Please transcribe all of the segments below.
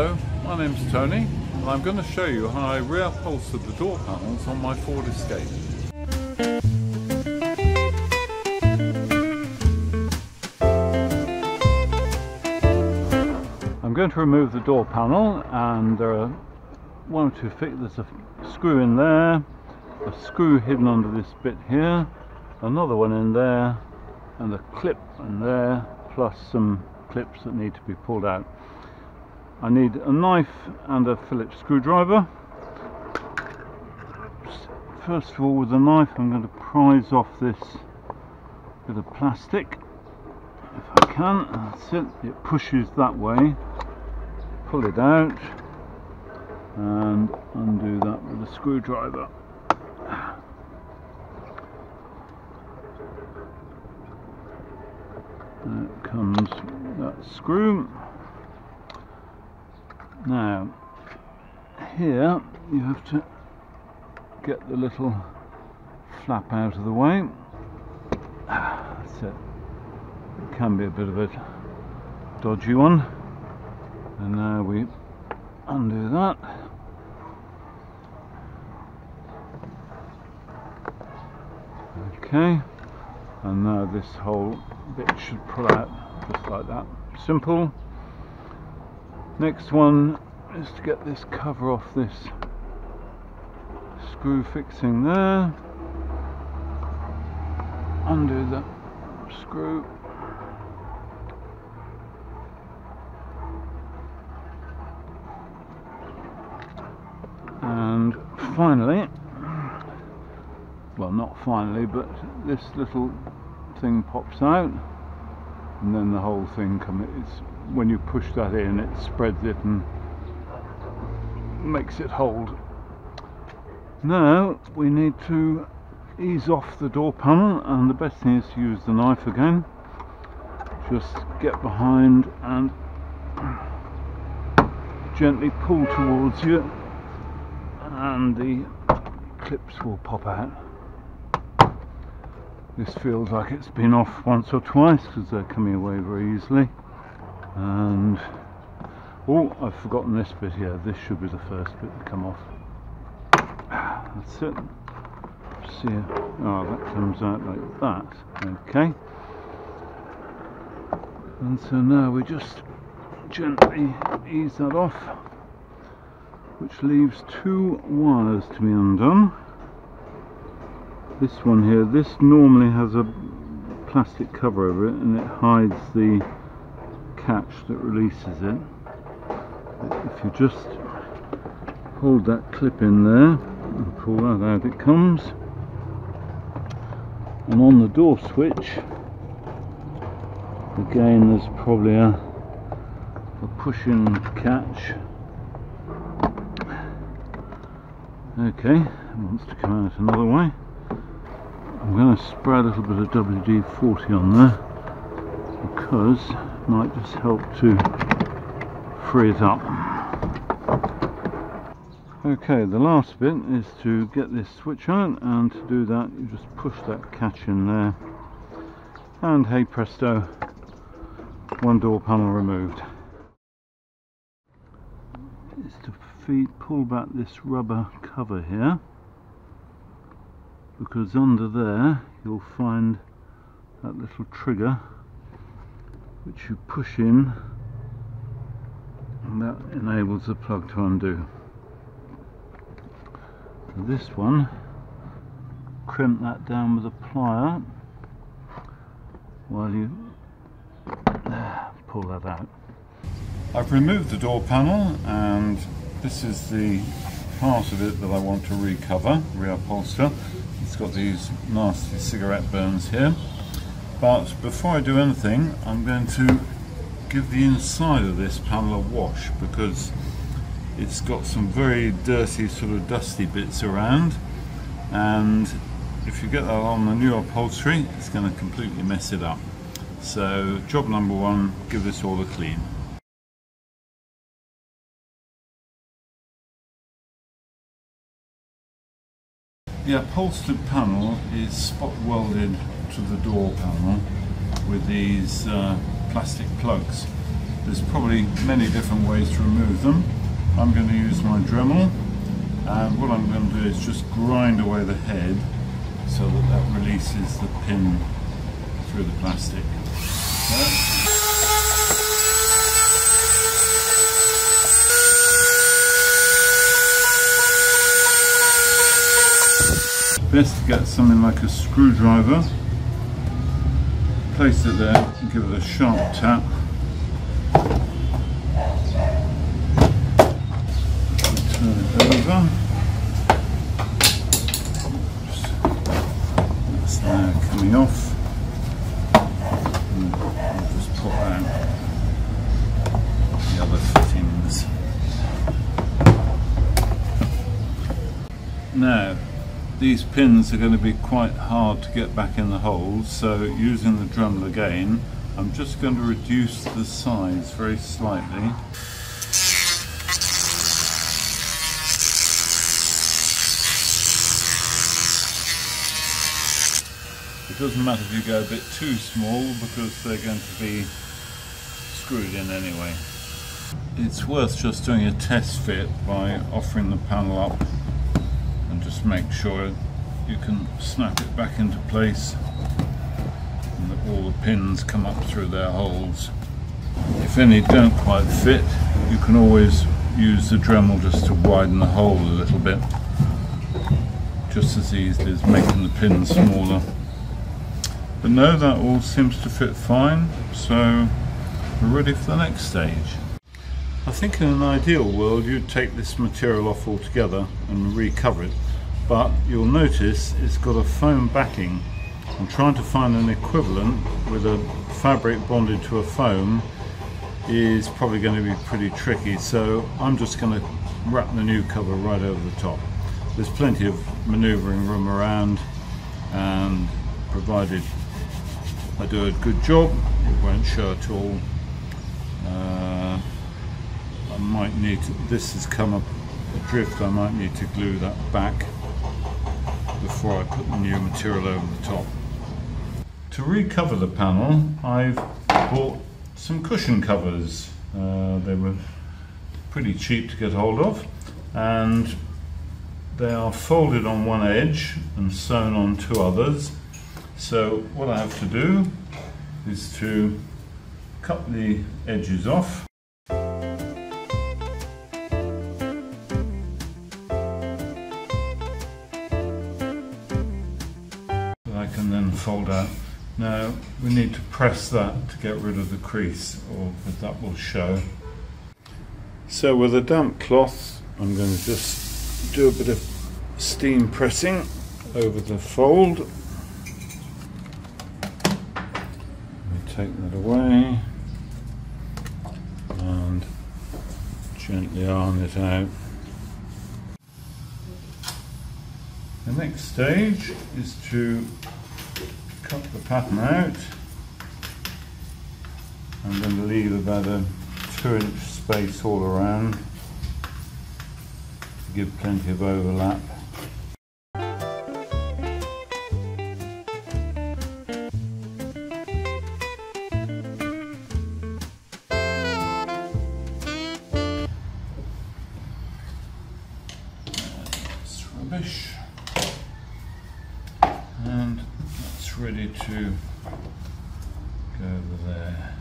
Hello, my name's Tony and I'm going to show you how I re-upholstered the door panels on my Ford Escape. I'm going to remove the door panel, and there are one or two there's a screw in there, a screw hidden under this bit here, another one in there, and a clip in there, plus some clips that need to be pulled out. I need a knife and a Phillips screwdriver. First of all, with the knife I'm going to prise off this bit of plastic, if I can. That's it. It pushes that way. Pull it out and undo that with a screwdriver. There comes that screw. Now, here you have to get the little flap out of the way. That's it. It can be a bit of a dodgy one. And now we undo that. Okay. And now this whole bit should pull out just like that. Simple. Next one is to get this cover off this screw fixing there. Undo the screw. And finally, well, not finally, but this little thing pops out, and then the whole thing when you push that in, it spreads it and makes it hold. Now we need to ease off the door panel, and the best thing is to use the knife again. Just get behind and gently pull towards you, and the clips will pop out. This feels like it's been off once or twice because they're coming away very easily. And oh, I've forgotten this bit here. This should be the first bit to come off. That's it. See, oh, that comes out like that. Okay. And so now we just gently ease that off, which leaves two wires to be undone. This one here, this normally has a plastic cover over it, and it hides the catch that releases it. If you just hold that clip in there and pull that out, it comes. And on the door switch, again, there's probably a push-in catch. Okay, it wants to come out another way. I'm going to spray a little bit of WD-40 on there because it might just help to free it up. Okay, the last bit is to get this switch out, and to do that you just push that catch in there, and hey presto, one door panel removed. Is to pull back this rubber cover here, because under there you'll find that little trigger which you push in, and that enables the plug to undo. So this one, crimp that down with a plier while you pull that out. I've removed the door panel, and this is the part of it that I want to recover, re-upholster. It's got these nasty cigarette burns here, but before I do anything I'm going to give the inside of this panel a wash, because it's got some very dirty, sort of dusty bits around, and if you get that on the new upholstery it's going to completely mess it up. So job number one, give this all a clean. The upholstered panel is spot welded to the door panel with these plastic plugs. There's probably many different ways to remove them. I'm going to use my Dremel, and what I'm going to do is just grind away the head so that releases the pin through the plastic. Best to get something like a screwdriver, place it there and give it a sharp tap. Turn it over. That's now coming off. And I'll just pop out the other fittings. Now, these pins are going to be quite hard to get back in the holes, so using the Dremel again, I'm just going to reduce the size very slightly. It doesn't matter if you go a bit too small because they're going to be screwed in anyway. It's worth just doing a test fit by offering the panel up and just make sure you can snap it back into place and that all the pins come up through their holes. If any don't quite fit, you can always use the Dremel just to widen the hole a little bit, just as easily as making the pins smaller. But no, that all seems to fit fine, so we're ready for the next stage. I think in an ideal world you'd take this material off altogether and recover it, but you'll notice it's got a foam backing, and trying to find an equivalent with a fabric bonded to a foam is probably going to be pretty tricky, so I'm just going to wrap the new cover right over the top. There's plenty of manoeuvring room around, and provided I do a good job, it won't show at all. I might need to, this has come up adrift, I might need to glue that back before I put the new material over the top. To recover the panel, I've bought some cushion covers. They were pretty cheap to get hold of, and they are folded on one edge and sewn on two others. So what I have to do is to cut the edges off. I can then fold out. Now we need to press that to get rid of the crease, or that will show. So with a damp cloth, I'm going to just do a bit of steam pressing over the fold. Take that away and gently iron it out. The next stage is to cut the pattern out and then leave about a 2-inch space all around to give plenty of overlap. Rubbish, and that's ready to go over there.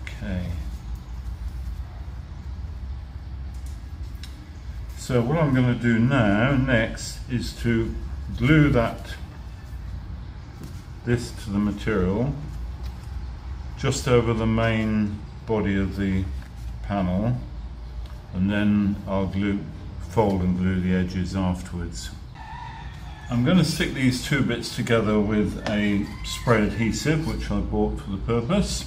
Okay, so what I'm going to do now next is to glue this to the material just over the main body of the panel, and then I'll fold and glue the edges afterwards. I'm going to stick these two bits together with a spray adhesive which I bought for the purpose,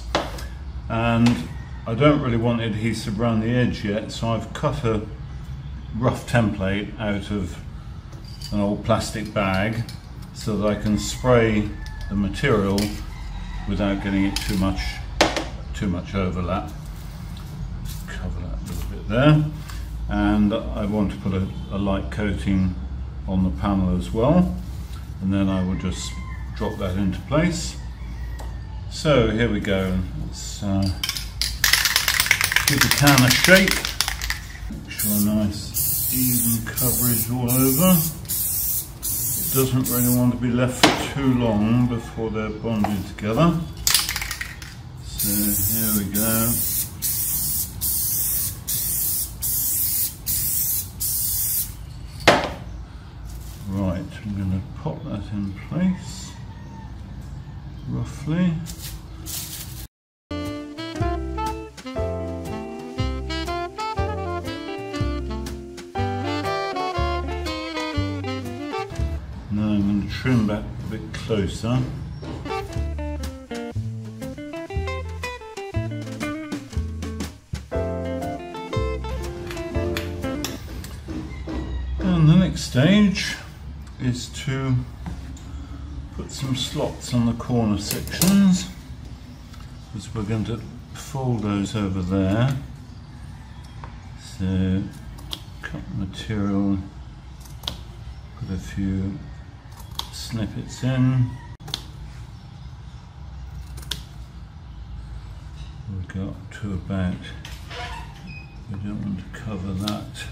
and I don't really want adhesive around the edge yet, so I've cut a rough template out of an old plastic bag so that I can spray the material without getting it too much overlap. Cover that a little bit there. And I want to put a light coating on the panel as well, and then I will just drop that into place. So here we go. Let's Give the can a shake. Make sure a nice even coverage all over. It doesn't really want to be left for too long before they're bonded together. So here we go. Right, I'm going to pop that in place, roughly. Now I'm going to trim back a bit closer. And the next stage is to put some slots on the corner sections, because we're going to fold those over there. So cut the material, put a few snippets in. We'll go up to about, we don't want to cover that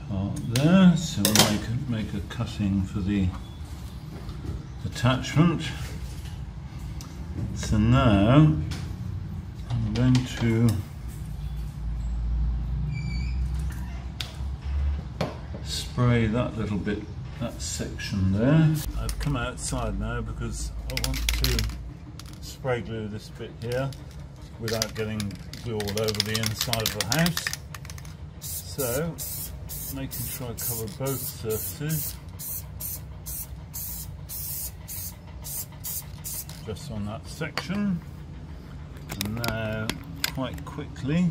part there, so we'll make a cutting for the attachment. So now I'm going to spray that little bit, that section there. I've come outside now because I want to spray glue this bit here without getting glue all over the inside of the house. So making sure I cover both surfaces, just on that section. And now, quite quickly,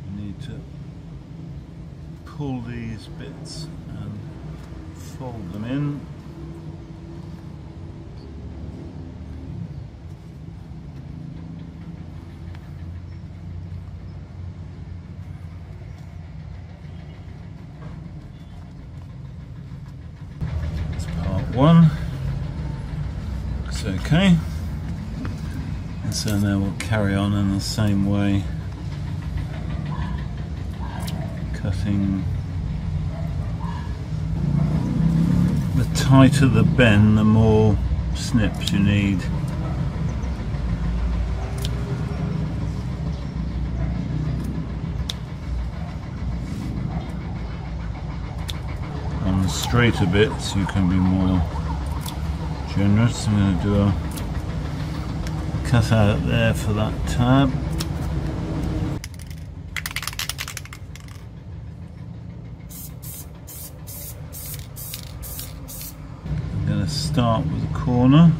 you need to pull these bits and fold them in. One, it's okay, and so now we'll carry on in the same way, cutting. The tighter the bend, the more snips you need. On the straighter bits you can be more generous. I'm going to do a cut out there for that tab. I'm going to start with the corner,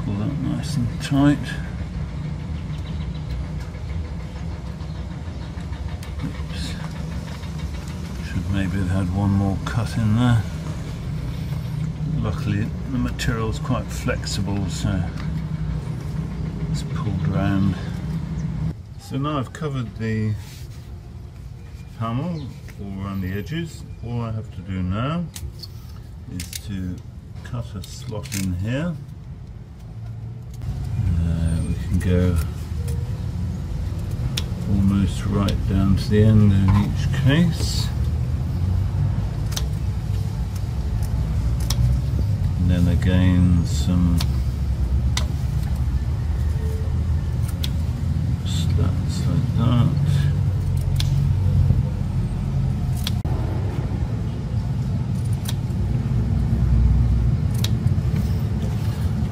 pull that nice and tight. Maybe I've had one more cut in there. Luckily the material is quite flexible, so it's pulled around. So now I've covered the panel all around the edges. All I have to do now is to cut a slot in here. We can go almost right down to the end in each case. And then again some slats like that.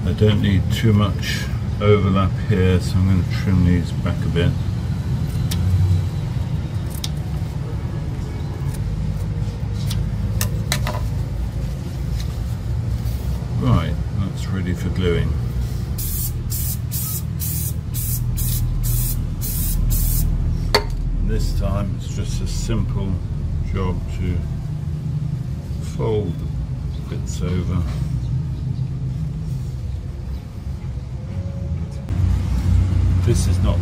I don't need too much overlap here, so I'm going to trim these back a bit. Right, that's ready for gluing. And this time it's just a simple job to fold the bits over. This is not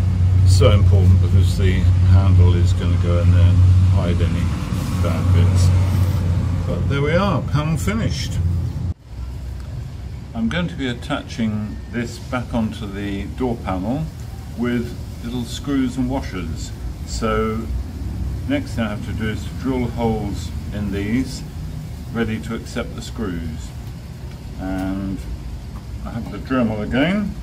so important because the handle is going to go in there and hide any bad bits. But there we are, panel finished. I'm going to be attaching this back onto the door panel with little screws and washers. So next thing I have to do is to drill holes in these, ready to accept the screws. And I have the Dremel again.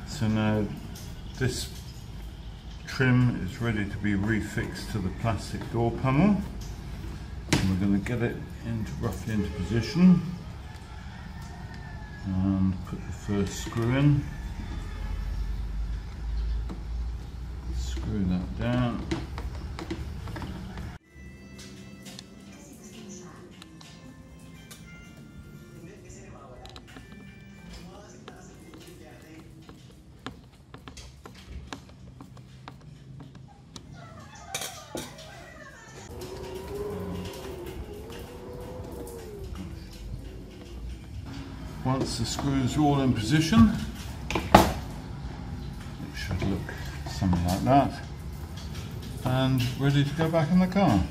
So now this trim is ready to be refixed to the plastic door panel, and we're going to get it roughly into position and put the first screw in, screw that down. Once the screws are all in position, it should look something like that, and ready to go back in the car.